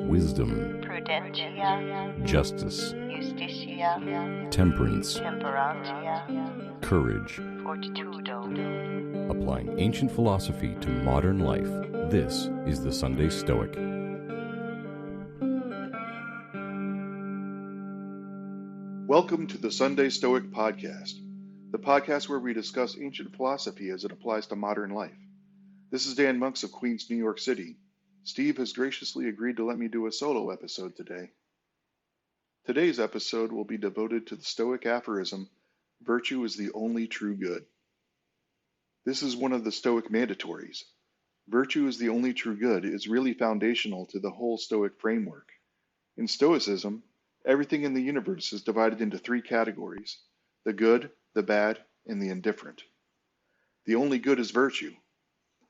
wisdom, prudentia, justice, justitia, temperance, temperantia, courage. fortitudo. Applying ancient philosophy to modern life, this is the Sunday Stoic. Welcome to the Sunday Stoic Podcast, the podcast where we discuss ancient philosophy as it applies to modern life. This is Dan Monks of Queens, New York City. Steve has graciously agreed to let me do a solo episode today. Today's episode will be devoted to the Stoic aphorism, "Virtue is the only true good." This is one of the Stoic mandatories. Virtue is the only true good is really foundational to the whole Stoic framework. In Stoicism, everything in the universe is divided into three categories: the good, the bad, and the indifferent. The only good is virtue.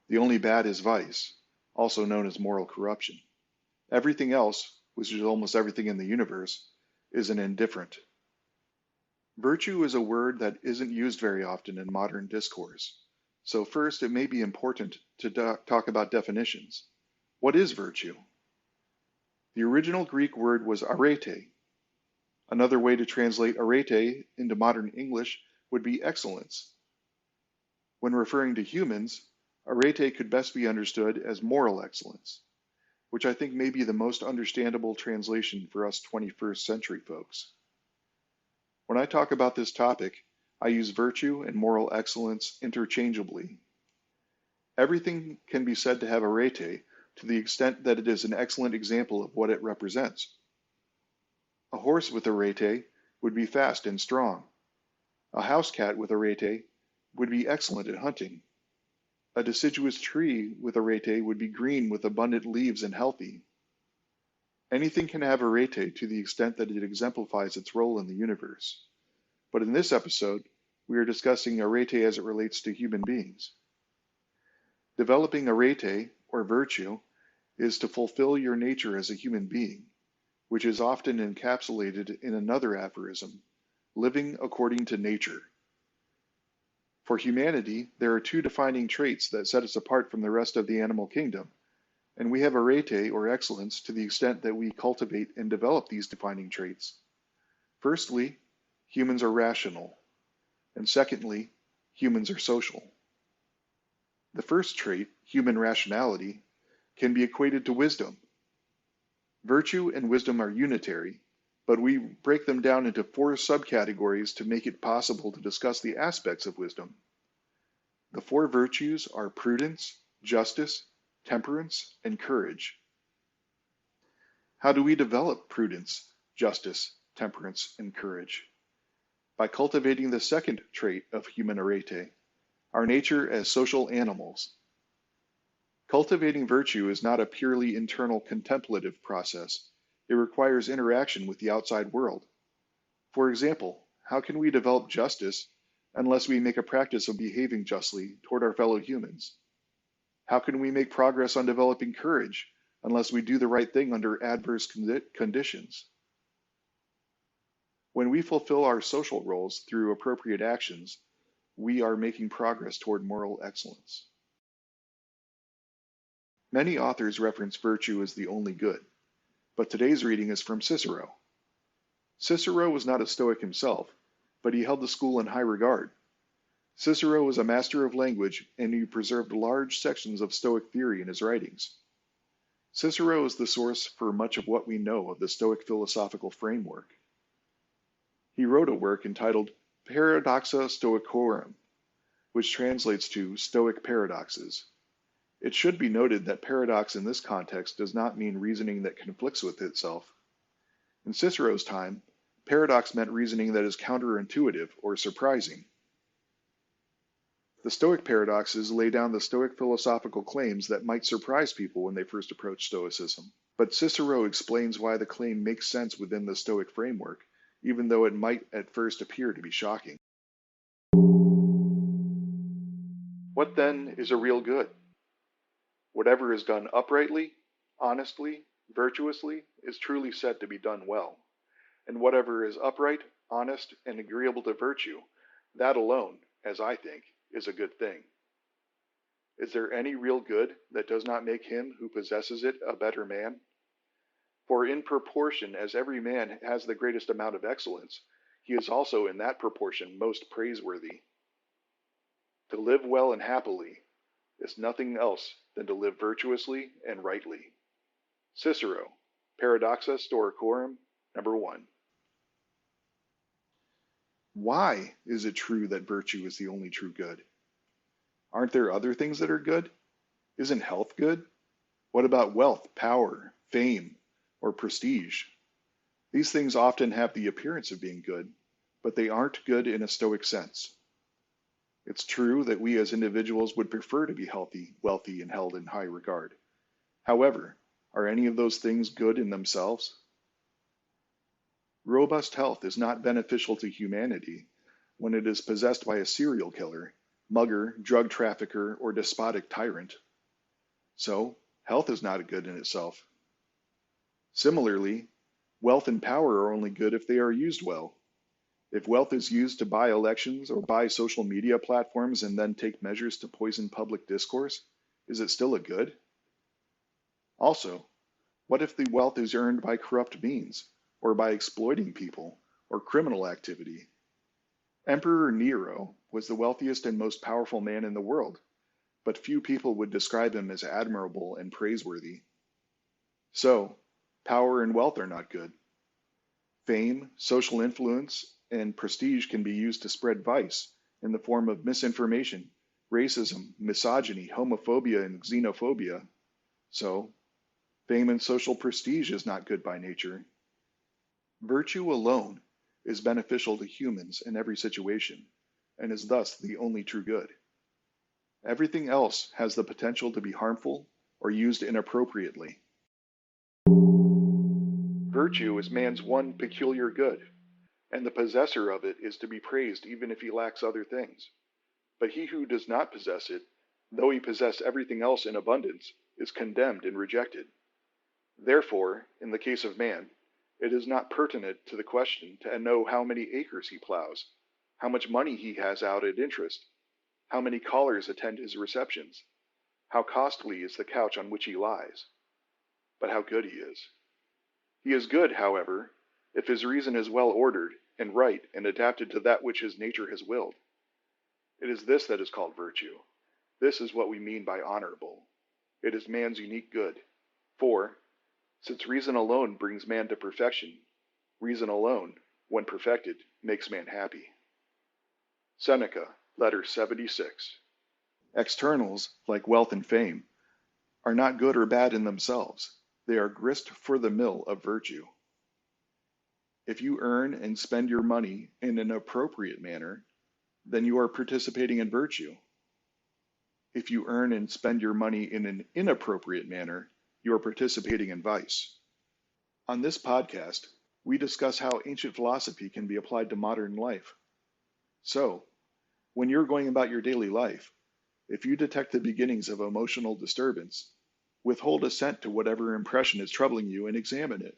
The only bad is vice, also known as moral corruption. Everything else, which is almost everything in the universe, is an indifferent. Virtue is a word that isn't used very often in modern discourse. So first, it may be important to talk about definitions. What is virtue? The original Greek word was arete. Another way to translate arete into modern English would be excellence. When referring to humans, arete could best be understood as moral excellence, which I think may be the most understandable translation for us 21st century folks. When I talk about this topic, I use virtue and moral excellence interchangeably. Everything can be said to have arete to the extent that it is an excellent example of what it represents. A horse with arete would be fast and strong. A house cat with arete would be excellent at hunting. A deciduous tree with arete would be green with abundant leaves and healthy. Anything can have arete to the extent that it exemplifies its role in the universe. But in this episode, we are discussing arete as it relates to human beings. Developing arete, or virtue, is to fulfill your nature as a human being, which is often encapsulated in another aphorism, living according to nature. For humanity, there are two defining traits that set us apart from the rest of the animal kingdom, and we have arete or excellence to the extent that we cultivate and develop these defining traits. Firstly, humans are rational, and secondly, humans are social. The first trait, human rationality, can be equated to wisdom. Virtue and wisdom are unitary, but we break them down into four subcategories to make it possible to discuss the aspects of wisdom. The four virtues are prudence, justice, temperance, and courage. How do we develop prudence, justice, temperance, and courage? By cultivating the second trait of human arete, our nature as social animals. Cultivating virtue is not a purely internal contemplative process. It requires interaction with the outside world. For example, how can we develop justice unless we make a practice of behaving justly toward our fellow humans? How can we make progress on developing courage unless we do the right thing under adverse conditions? When we fulfill our social roles through appropriate actions, we are making progress toward moral excellence. Many authors reference virtue as the only good, but today's reading is from Cicero. Cicero was not a Stoic himself, but he held the school in high regard. Cicero was a master of language, and he preserved large sections of Stoic theory in his writings. Cicero is the source for much of what we know of the Stoic philosophical framework. He wrote a work entitled Paradoxa Stoicorum, which translates to Stoic Paradoxes. It should be noted that paradox in this context does not mean reasoning that conflicts with itself. In Cicero's time, paradox meant reasoning that is counterintuitive or surprising. The Stoic paradoxes lay down the Stoic philosophical claims that might surprise people when they first approach Stoicism. But Cicero explains why the claim makes sense within the Stoic framework, even though it might at first appear to be shocking. What then is a real good? Whatever is done uprightly, honestly, virtuously, is truly said to be done well. And whatever is upright, honest, and agreeable to virtue, that alone, as I think, is a good thing. Is there any real good that does not make him who possesses it a better man? For in proportion as every man has the greatest amount of excellence, he is also in that proportion most praiseworthy. To live well and happily is nothing else than to live virtuously and rightly. Cicero, Paradoxa Stoicorum, number 1. Why is it true that virtue is the only true good? Aren't there other things that are good? Isn't health good? What about wealth, power, fame, or prestige? These things often have the appearance of being good, but they aren't good in a Stoic sense. It's true that we as individuals would prefer to be healthy, wealthy, and held in high regard. However, are any of those things good in themselves? Robust health is not beneficial to humanity when it is possessed by a serial killer, mugger, drug trafficker, or despotic tyrant. So, health is not a good in itself. Similarly, wealth and power are only good if they are used well. If wealth is used to buy elections or buy social media platforms and then take measures to poison public discourse, is it still a good? Also, what if the wealth is earned by corrupt means, or by exploiting people, or criminal activity? Emperor Nero was the wealthiest and most powerful man in the world, but few people would describe him as admirable and praiseworthy. So, power and wealth are not good. Fame, social influence, and prestige can be used to spread vice in the form of misinformation, racism, misogyny, homophobia, and xenophobia. So, fame and social prestige is not good by nature. Virtue alone is beneficial to humans in every situation, and is thus the only true good. Everything else has the potential to be harmful or used inappropriately. Virtue is man's one peculiar good, and the possessor of it is to be praised even if he lacks other things. But he who does not possess it, though he possess everything else in abundance, is condemned and rejected. Therefore, in the case of man, it is not pertinent to the question to know how many acres he plows, how much money he has out at interest, how many callers attend his receptions, how costly is the couch on which he lies, but how good he is. He is good, however, if his reason is well ordered and right and adapted to that which his nature has willed. It is this that is called virtue. This is what we mean by honorable. It is man's unique good. For, since reason alone brings man to perfection, reason alone, when perfected, makes man happy. Seneca, Letter 76. Externals, like wealth and fame, are not good or bad in themselves. They are grist for the mill of virtue. If you earn and spend your money in an appropriate manner, then you are participating in virtue. If you earn and spend your money in an inappropriate manner, you are participating in vice. On this podcast, we discuss how ancient philosophy can be applied to modern life. So, when you're going about your daily life, if you detect the beginnings of emotional disturbance, withhold assent to whatever impression is troubling you and examine it.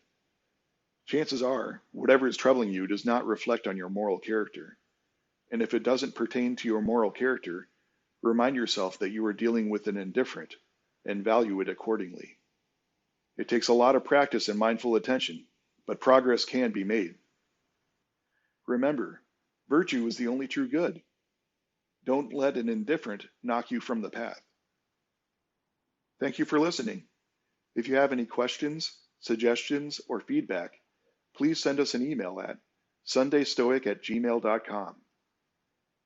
Chances are, whatever is troubling you does not reflect on your moral character. And if it doesn't pertain to your moral character, remind yourself that you are dealing with an indifferent and value it accordingly. It takes a lot of practice and mindful attention, but progress can be made. Remember, virtue is the only true good. Don't let an indifferent knock you from the path. Thank you for listening. If you have any questions, suggestions, or feedback, please send us an email at sundaystoic@gmail.com.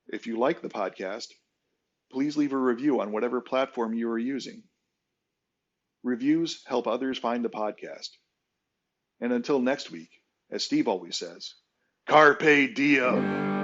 If you like the podcast, please leave a review on whatever platform you are using. Reviews help others find the podcast. And until next week, as Steve always says, Carpe Diem!